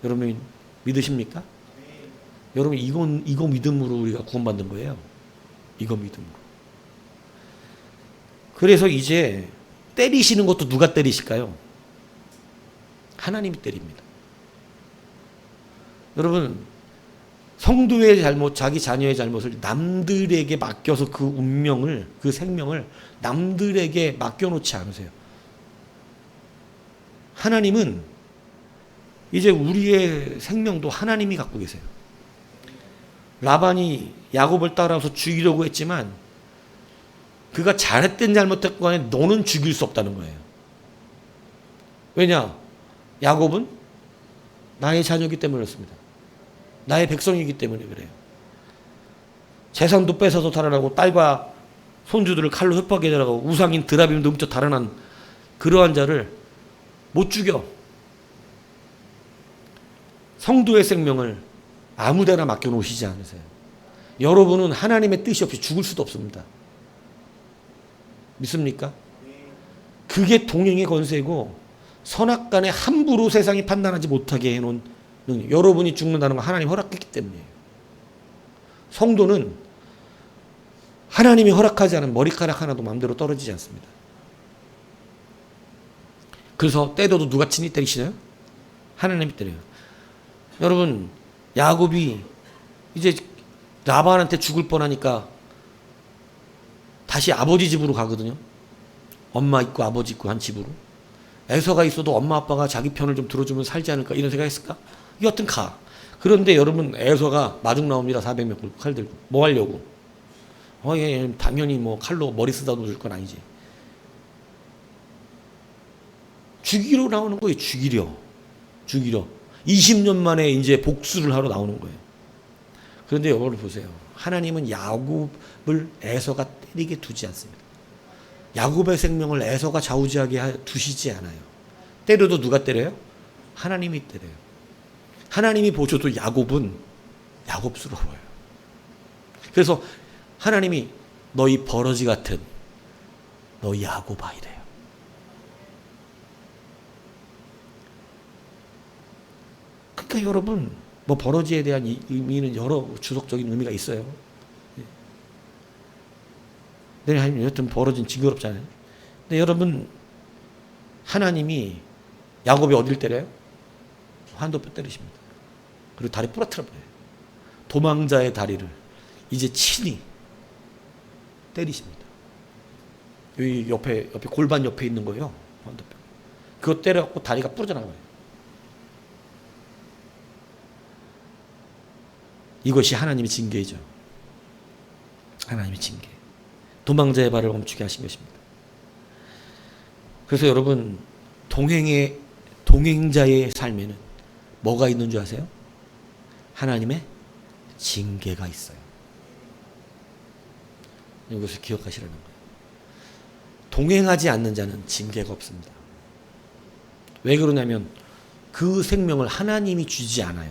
여러분 믿으십니까? 여러분 이거 믿음으로 우리가 구원받는 거예요. 이거 믿음으로. 그래서 이제 때리시는 것도 누가 때리실까요? 하나님이 때립니다. 여러분, 성도의 잘못, 자기 자녀의 잘못을 남들에게 맡겨서 그 운명을, 그 생명을 남들에게 맡겨놓지 않으세요. 하나님은 이제 우리의 생명도 하나님이 갖고 계세요. 라반이 야곱을 따라서 죽이려고 했지만 그가 잘했든 잘못했든 간에 너는 죽일 수 없다는 거예요. 왜냐? 야곱은 나의 자녀이기 때문에 그렇습니다. 나의 백성이기 때문에 그래요. 재산도 뺏어서 달아나고 딸과 손주들을 칼로 협박해 달아가고 우상인 드라빔도 훔쳐 달아난 그러한 자를 못 죽여. 성도의 생명을 아무데나 맡겨놓으시지 않으세요. 여러분은 하나님의 뜻이 없이 죽을 수도 없습니다. 믿습니까? 그게 동행의 권세고 선악간에 함부로 세상이 판단하지 못하게 해놓은 능력. 여러분이 죽는다는 건 하나님이 허락했기 때문이에요. 성도는 하나님이 허락하지 않은 머리카락 하나도 마음대로 떨어지지 않습니다. 그래서 때려도 누가 친히 때리시나요? 하나님이 때려요. 여러분, 야곱이 이제 라반한테 죽을 뻔하니까 다시 아버지 집으로 가거든요. 엄마 있고 아버지 있고 한 집으로. 에서가 있어도 엄마 아빠가 자기 편을 좀 들어주면 살지 않을까 이런 생각했을까? 여튼 가. 그런데 여러분, 에서가 마중 나옵니다. 400명 굴고 칼 들고. 뭐 하려고? 예, 당연히 뭐 칼로 머리 쓰다도 줄 건 아니지. 죽이러 나오는 거예요. 죽이려. 20년 만에 이제 복수를 하러 나오는 거예요. 그런데 여러분 보세요. 하나님은 야곱을 에서가 때리게 두지 않습니다. 야곱의 생명을 에서가 좌우지하게 두시지 않아요. 때려도 누가 때려요? 하나님이 때려요. 하나님이 보셔도 야곱은 야곱스러워요. 그래서 하나님이 너희 버러지 같은 너희 야곱 아이래요. 그러니까 여러분, 뭐 버러지에 대한 의미는 여러 주석적인 의미가 있어요. 네, 하나님 여튼 버러지는 징그럽잖아요. 근데 여러분, 하나님이 야곱이 어딜 때려요? 환도뼈 때리십니다. 그리고 다리 부러뜨려 버려요. 도망자의 다리를 이제 친히 때리십니다. 여기 옆에 골반 옆에 있는 거예요. 환도뼈. 그거 때려갖고 다리가 부러져 나가요. 이것이 하나님의 징계이죠. 하나님의 징계. 도망자의 발을 멈추게 하신 것입니다. 그래서 여러분, 동행자의 삶에는 뭐가 있는 줄 아세요? 하나님의 징계가 있어요. 이것을 기억하시라는 거예요. 동행하지 않는 자는 징계가 없습니다. 왜 그러냐면 그 생명을 하나님이 주지 않아요.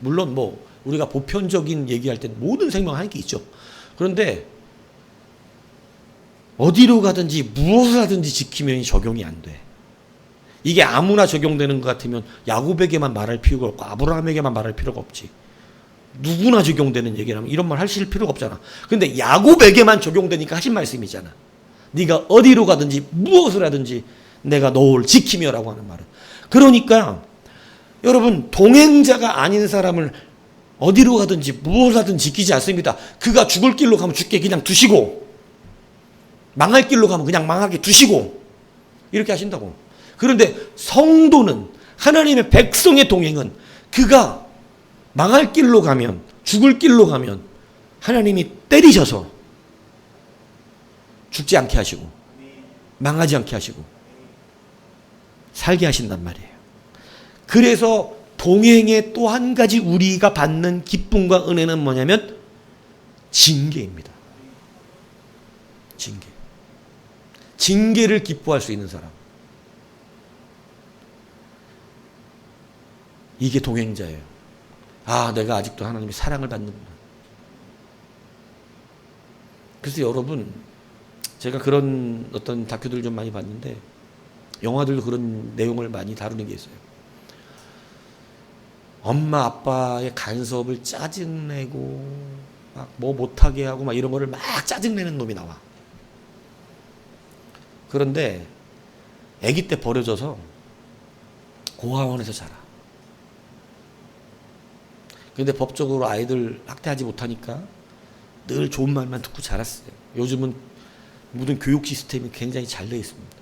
물론 뭐 우리가 보편적인 얘기할 때 모든 생명 하나님께 있죠. 그런데 어디로 가든지 무엇을 하든지 지키면 적용이 안 돼. 이게 아무나 적용되는 것 같으면 야곱에게만 말할 필요가 없고 아브라함에게만 말할 필요가 없지. 누구나 적용되는 얘기라면 이런 말 하실 필요가 없잖아. 근데 야곱에게만 적용되니까 하신 말씀이잖아. 네가 어디로 가든지 무엇을 하든지 내가 너를 지키며라고 하는 말은. 그러니까 여러분, 동행자가 아닌 사람을 어디로 가든지 무엇을 하든 지키지 않습니다. 그가 죽을 길로 가면 죽게 그냥 두시고 망할 길로 가면 그냥 망하게 두시고 이렇게 하신다고. 그런데 성도는, 하나님의 백성의 동행은 그가 망할 길로 가면, 죽을 길로 가면 하나님이 때리셔서 죽지 않게 하시고 망하지 않게 하시고 살게 하신단 말이에요. 그래서 동행의 또 한 가지 우리가 받는 기쁨과 은혜는 뭐냐면 징계입니다. 징계. 징계를 기뻐할 수 있는 사람. 이게 동행자예요. 아, 내가 아직도 하나님의 사랑을 받는구나. 그래서 여러분, 제가 그런 어떤 다큐들 좀 많이 봤는데 영화들도 그런 내용을 많이 다루는 게 있어요. 엄마 아빠의 간섭을 짜증내고 막 뭐 못하게 하고 막 이런 거를 막 짜증내는 놈이 나와. 그런데 아기 때 버려져서 고아원에서 자라. 근데 법적으로 아이들 학대하지 못하니까 늘 좋은 말만 듣고 자랐어요. 요즘은 모든 교육 시스템이 굉장히 잘 되어 있습니다.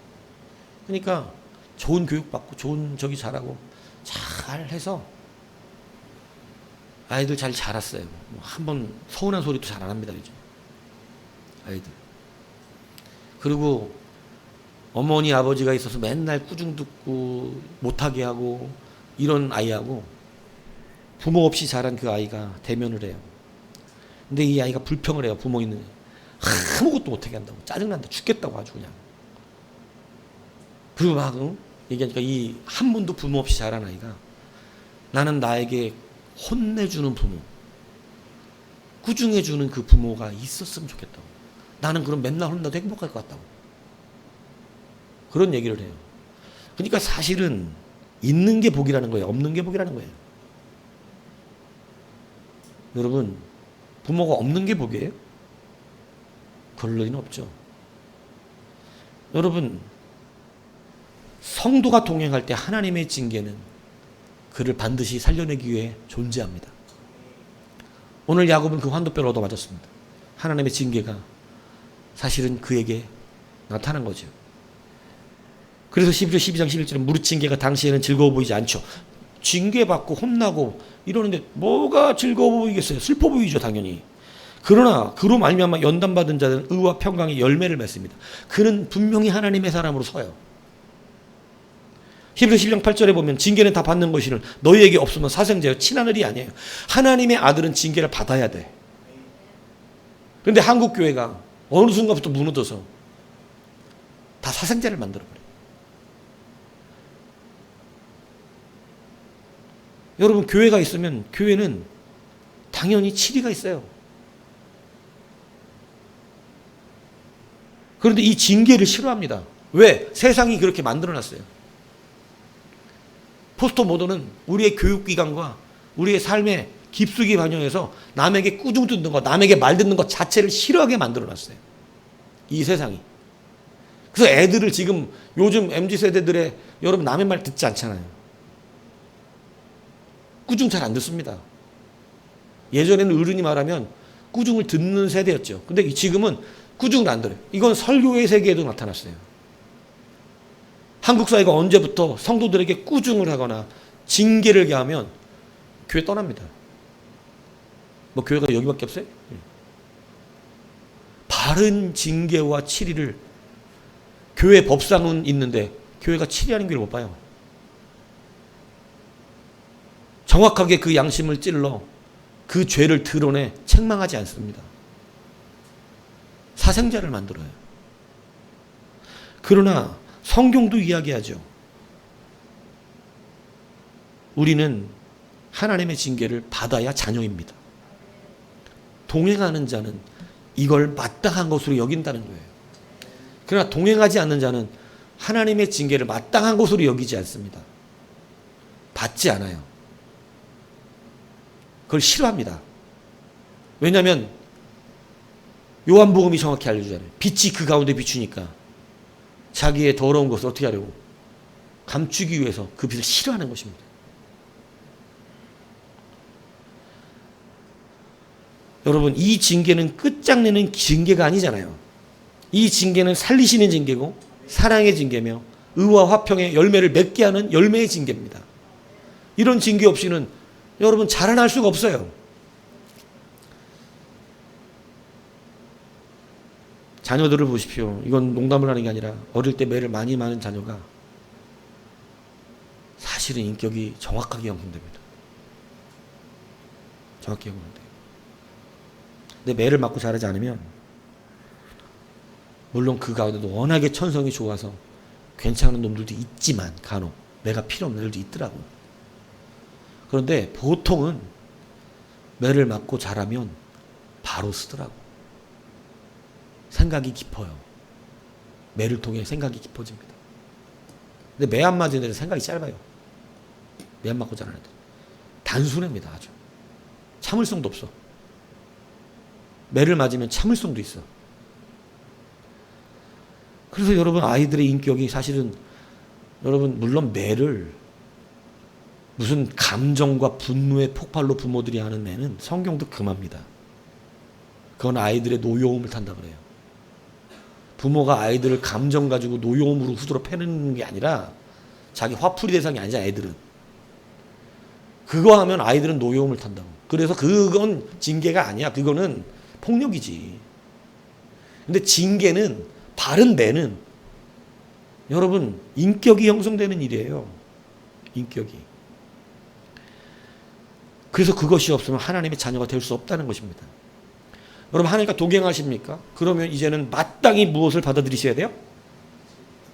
그러니까 좋은 교육 받고 좋은 저기 잘하고 잘 해서 아이들 잘 자랐어요. 한번 서운한 소리도 잘 안 합니다, 요즘 아이들. 그리고 어머니 아버지가 있어서 맨날 꾸중 듣고 못하게 하고 이런 아이하고 부모 없이 자란 그 아이가 대면을 해요. 근데 이 아이가 불평을 해요. 부모 있는 아무것도 못하게 한다고. 짜증난다. 죽겠다고 아주 그냥. 그리고 막 얘기하니까 이 한 번도 부모 없이 자란 아이가 나는 나에게 혼내주는 부모, 꾸중해주는 그 부모가 있었으면 좋겠다고. 나는 그럼 맨날 혼나도 행복할 것 같다고. 그런 얘기를 해요. 그러니까 사실은 있는 게 복이라는 거예요. 없는 게 복이라는 거예요. 여러분, 부모가 없는 게 복이에요? 그럴 리는 없죠. 여러분, 성도가 동행할 때 하나님의 징계는 그를 반드시 살려내기 위해 존재합니다. 오늘 야곱은 그 환도뼈를 얻어맞았습니다. 하나님의 징계가 사실은 그에게 나타난 거죠. 그래서 12장 11절에 무릇 징계가 당시에는 즐거워 보이지 않죠. 징계받고 혼나고 이러는데 뭐가 즐거워 보이겠어요? 슬퍼 보이죠, 당연히. 그러나 그로 말미암아 연단받은 자들은 의와 평강의 열매를 맺습니다. 그는 분명히 하나님의 사람으로 서요. 히브리서 11장 8절에 보면 징계는 다 받는 것이는 너희에게 없으면 사생자요 친하늘이 아니에요. 하나님의 아들은 징계를 받아야 돼. 그런데 한국 교회가 어느 순간부터 무너져서 다 사생자를 만들어버려요. 여러분, 교회가 있으면 교회는 당연히 치리가 있어요. 그런데 이 징계를 싫어합니다. 왜? 세상이 그렇게 만들어놨어요. 포스트 모더는 우리의 교육기관과 우리의 삶의 깊숙이 반영해서 남에게 꾸중 듣는 것, 남에게 말 듣는 것 자체를 싫어하게 만들어놨어요. 이 세상이. 그래서 애들을 지금 요즘 MZ세대들의 여러분 남의 말 듣지 않잖아요. 꾸중 잘 안 듣습니다. 예전에는 어른이 말하면 꾸중을 듣는 세대였죠. 근데 지금은 꾸중을 안 들어요. 이건 설교의 세계에도 나타났어요. 한국 사회가 언제부터 성도들에게 꾸중을 하거나 징계를 가하면 교회 떠납니다. 뭐 교회가 여기밖에 없어요? 바른 징계와 치리를 교회 법상은 있는데 교회가 치리하는 길을 못 봐요. 정확하게 그 양심을 찔러 그 죄를 드러내 책망하지 않습니다. 사생자를 만들어요. 그러나 성경도 이야기하죠. 우리는 하나님의 징계를 받아야 자녀입니다. 동행하는 자는 이걸 마땅한 것으로 여긴다는 거예요. 그러나 동행하지 않는 자는 하나님의 징계를 마땅한 것으로 여기지 않습니다. 받지 않아요. 그걸 싫어합니다. 왜냐하면 요한복음이 정확히 알려주잖아요. 빛이 그 가운데 비추니까 자기의 더러운 것을 어떻게 하려고? 감추기 위해서 그 빛을 싫어하는 것입니다. 여러분, 이 징계는 끝장내는 징계가 아니잖아요. 이 징계는 살리시는 징계고 사랑의 징계며 의와 화평의 열매를 맺게 하는 열매의 징계입니다. 이런 징계 없이는 여러분 자라날 수가 없어요. 자녀들을 보십시오. 이건 농담을 하는 게 아니라 어릴 때 매를 많이 맞은 자녀가 사실은 인격이 정확하게 형성됩니다. 정확히 형성돼요. 근데 매를 맞고 자라지 않으면 물론 그 가운데도 워낙에 천성이 좋아서 괜찮은 놈들도 있지만 간혹 매가 필요 없는 애들도 있더라고요. 그런데 보통은 매를 맞고 자라면 바로 쓰더라고. 생각이 깊어요. 매를 통해 생각이 깊어집니다. 근데 매 안 맞은 애들은 생각이 짧아요. 매 안 맞고 자라는 애들. 단순합니다, 아주. 참을성도 없어. 매를 맞으면 참을성도 있어. 그래서 여러분 아이들의 인격이 사실은 여러분 물론 매를 무슨 감정과 분노의 폭발로 부모들이 하는 애는 성경도 금합니다. 그건 아이들의 노여움을 탄다 그래요. 부모가 아이들을 감정 가지고 노여움으로 후드로 패는 게 아니라 자기 화풀이 대상이 아니잖아, 애들은. 그거 하면 아이들은 노여움을 탄다고. 그래서 그건 징계가 아니야. 그거는 폭력이지. 근데 징계는, 바른 매는 여러분 인격이 형성되는 일이에요. 인격이. 그래서 그것이 없으면 하나님의 자녀가 될 수 없다는 것입니다. 여러분 하나님과 동행하십니까? 그러면 이제는 마땅히 무엇을 받아들이셔야 돼요?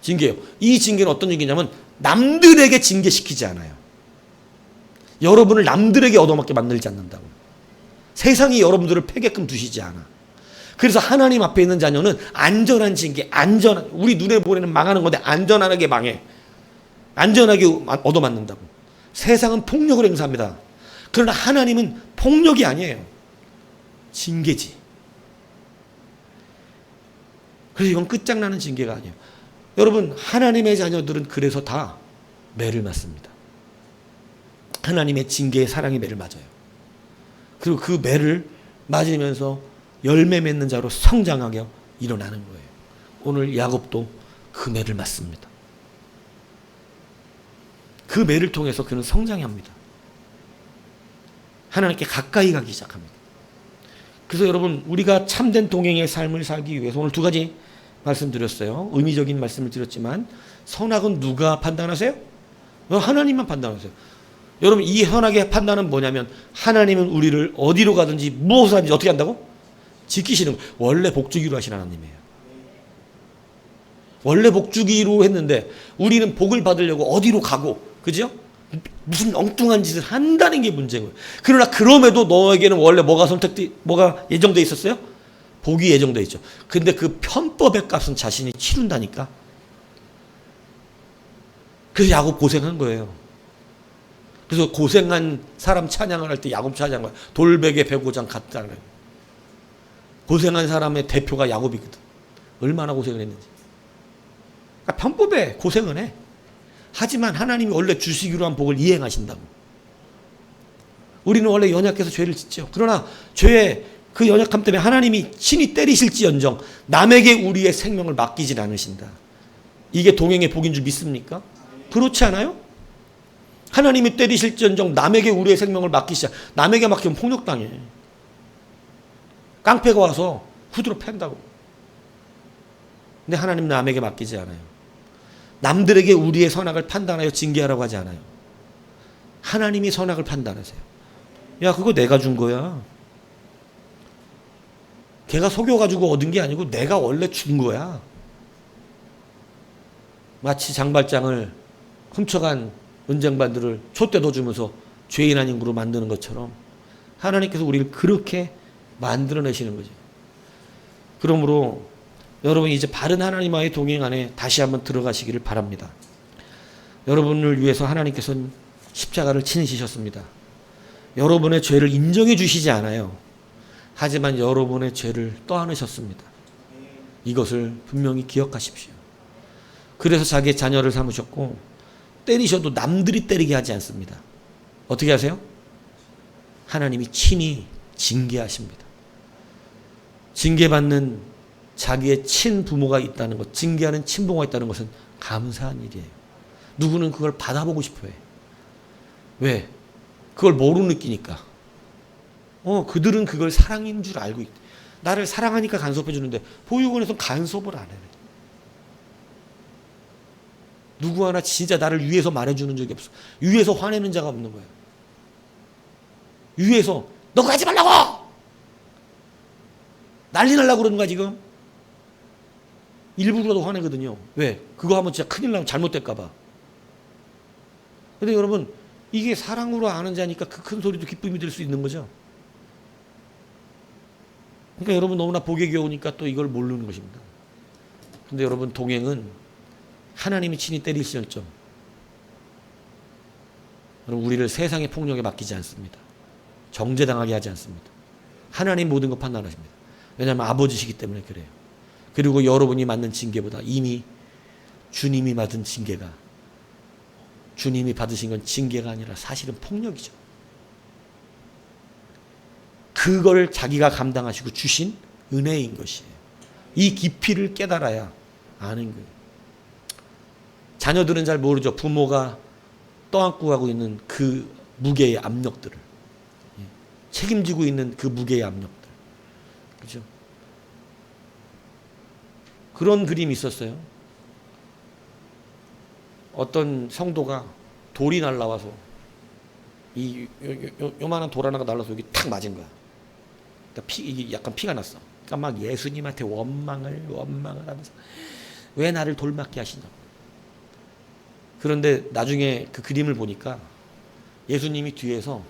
징계요. 이 징계는 어떤 징계냐면 남들에게 징계시키지 않아요. 여러분을 남들에게 얻어맞게 만들지 않는다고. 세상이 여러분들을 패게끔 두시지 않아. 그래서 하나님 앞에 있는 자녀는 안전한 징계, 우리 눈에 보이는 망하는 건데 안전하게 망해. 안전하게 얻어맞는다고. 세상은 폭력을 행사합니다. 그러나 하나님은 폭력이 아니에요. 징계지. 그래서 이건 끝장나는 징계가 아니에요. 여러분 하나님의 자녀들은 그래서 다 매를 맞습니다. 하나님의 징계의 사랑의 매를 맞아요. 그리고 그 매를 맞으면서 열매 맺는 자로 성장하게 일어나는 거예요. 오늘 야곱도 그 매를 맞습니다. 그 매를 통해서 그는 성장합니다. 하나님께 가까이 가기 시작합니다. 그래서 여러분 우리가 참된 동행의 삶을 살기 위해서 오늘 두 가지 말씀드렸어요. 의미적인 말씀을 드렸지만 선악은 누가 판단하세요? 하나님만 판단하세요. 여러분 이 선악의 판단은 뭐냐면 하나님은 우리를 어디로 가든지 무엇을 하든지 어떻게 한다고? 지키시는 거예요. 원래 복주기로 하신 하나님이에요. 원래 복주기로 했는데 우리는 복을 받으려고 어디로 가고 그죠? 무슨 엉뚱한 짓을 한다는 게 문제고요. 그러나 그럼에도 너에게는 원래 뭐가 예정돼 있었어요? 복이 예정돼 있죠. 근데 그 편법의 값은 자신이 치른다니까. 그래서 야곱 고생한 거예요. 그래서 고생한 사람 찬양을 할 때 야곱 찬양을 돌베개 105장 같다는 거예요. 고생한 사람의 대표가 야곱이거든. 얼마나 고생을 했는지. 그러니까 편법에 고생을 해. 하지만 하나님이 원래 주시기로 한 복을 이행하신다고. 우리는 원래 연약해서 죄를 짓죠. 그러나 죄의 그 연약함 때문에 하나님이 친히 때리실지언정 남에게 우리의 생명을 맡기진 않으신다. 이게 동행의 복인 줄 믿습니까? 그렇지 않아요? 하나님이 때리실지언정 남에게 우리의 생명을 맡기시자. 남에게 맡기면 폭력당해. 깡패가 와서 후드로 팬다고. 근데 하나님 남에게 맡기지 않아요. 남들에게 우리의 선악을 판단하여 징계하라고 하지 않아요. 하나님이 선악을 판단하세요. 야, 그거 내가 준 거야. 걔가 속여가지고 얻은 게 아니고 내가 원래 준 거야. 마치 장발장을 훔쳐간 은쟁반들을 촛대 둬주면서 죄인 아닌 구로 만드는 것처럼 하나님께서 우리를 그렇게 만들어내시는 거죠. 그러므로 여러분 이제 바른 하나님과의 동행 안에 다시 한번 들어가시기를 바랍니다. 여러분을 위해서 하나님께서는 십자가를 치르셨습니다. 여러분의 죄를 인정해 주시지 않아요. 하지만 여러분의 죄를 떠안으셨습니다. 이것을 분명히 기억하십시오. 그래서 자기의 자녀를 삼으셨고 때리셔도 남들이 때리게 하지 않습니다. 어떻게 하세요? 하나님이 친히 징계하십니다. 징계받는 자기의 친부모가 있다는 것, 징계하는 친부모가 있다는 것은 감사한 일이에요. 누구는 그걸 받아보고 싶어해. 왜? 그걸 뭐로 느끼니까. 그들은 그걸 사랑인 줄 알고 있대. 나를 사랑하니까 간섭해 주는데 보육원에서 간섭을 안 해. 누구 하나 진짜 나를 위해서 말해주는 적이 없어. 위에서 화내는 자가 없는 거예요. 위에서 너 그거 하지 말라고! 난리 날라고 그러는 거야 지금. 일부러라도 화내거든요. 왜? 그거 하면 진짜 큰일 나면 잘못될까 봐. 근데 여러분 이게 사랑으로 아는 자니까 그 큰 소리도 기쁨이 될 수 있는 거죠. 그러니까 여러분 너무나 복에 겨우니까 또 이걸 모르는 것입니다. 근데 여러분 동행은 하나님이 친히 때리실정 여러분 우리를 세상의 폭력에 맡기지 않습니다. 정죄당하게 하지 않습니다. 하나님 모든 것 판단하십니다. 왜냐하면 아버지시기 때문에 그래요. 그리고 여러분이 맞는 징계보다 이미 주님이 맞은 징계가 주님이 받으신 건 징계가 아니라 사실은 폭력이죠. 그걸 자기가 감당하시고 주신 은혜인 것이에요. 이 깊이를 깨달아야 아는 거예요. 자녀들은 잘 모르죠. 부모가 떠안고 가고 있는 그 무게의 압력들을, 책임지고 있는 그 무게의 압력들, 그죠? 그런 그림이 있었어요. 어떤 성도가 돌이 날라와서 요만한 돌 하나가 날라서 여기 탁 맞은 거야. 그러니까 이게 약간 피가 났어. 그러니까 막 예수님한테 원망을 하면서 왜 나를 돌 맞게 하시냐고. 그런데 나중에 그 그림을 보니까 예수님이 뒤에서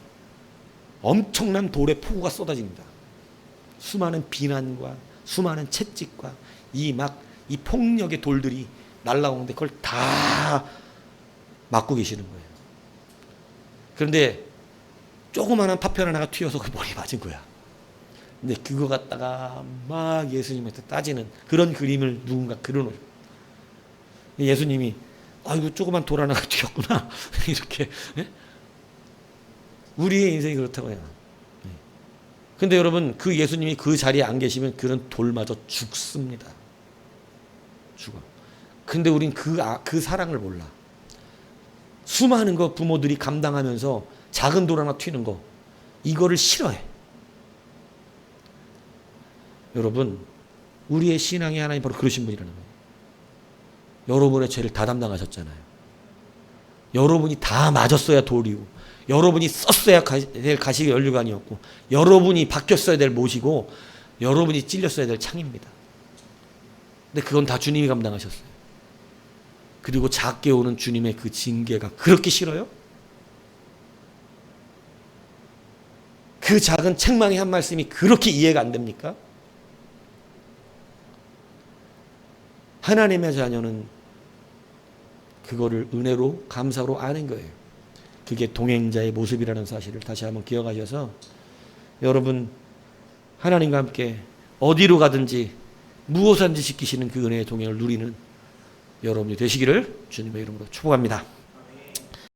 엄청난 돌의 폭우가 쏟아집니다. 수많은 비난과 수많은 채찍과 이 폭력의 돌들이 날라오는데 그걸 다 막고 계시는 거예요. 그런데 조그마한 파편 하나가 튀어서 그 머리에 맞은 거야. 근데 그거 갖다가 막 예수님한테 따지는 그런 그림을 누군가 그려놓은. 예수님이 아이고 조그만 돌 하나가 튀었구나 이렇게. 우리의 인생이 그렇다고요. 근데 여러분 그 예수님이 그 자리에 안 계시면 그런 돌마저 죽습니다. 죽어. 근데 우린 그 사랑을 몰라. 수많은 거 부모들이 감당하면서 작은 돌 하나 튀는 거 이거를 싫어해. 여러분 우리의 신앙의 하나님 바로 그러신 분이라는 거예요. 여러분의 죄를 다 담당하셨잖아요. 여러분이 다 맞았어야 돌이고, 여러분이 썼어야 될 가시의 연류관이었고, 여러분이 바뀌었어야 될 못이고, 여러분이 찔렸어야 될 창입니다. 근데 그건 다 주님이 감당하셨어요. 그리고 작게 오는 주님의 그 징계가 그렇게 싫어요? 그 작은 책망의 한 말씀이 그렇게 이해가 안 됩니까? 하나님의 자녀는 그거를 은혜로 감사로 아는 거예요. 그게 동행자의 모습이라는 사실을 다시 한번 기억하셔서 여러분 하나님과 함께 어디로 가든지 무엇하든지 지키시는 그 은혜의 동행을 누리는 여러분이 되시기를 주님의 이름으로 축복합니다.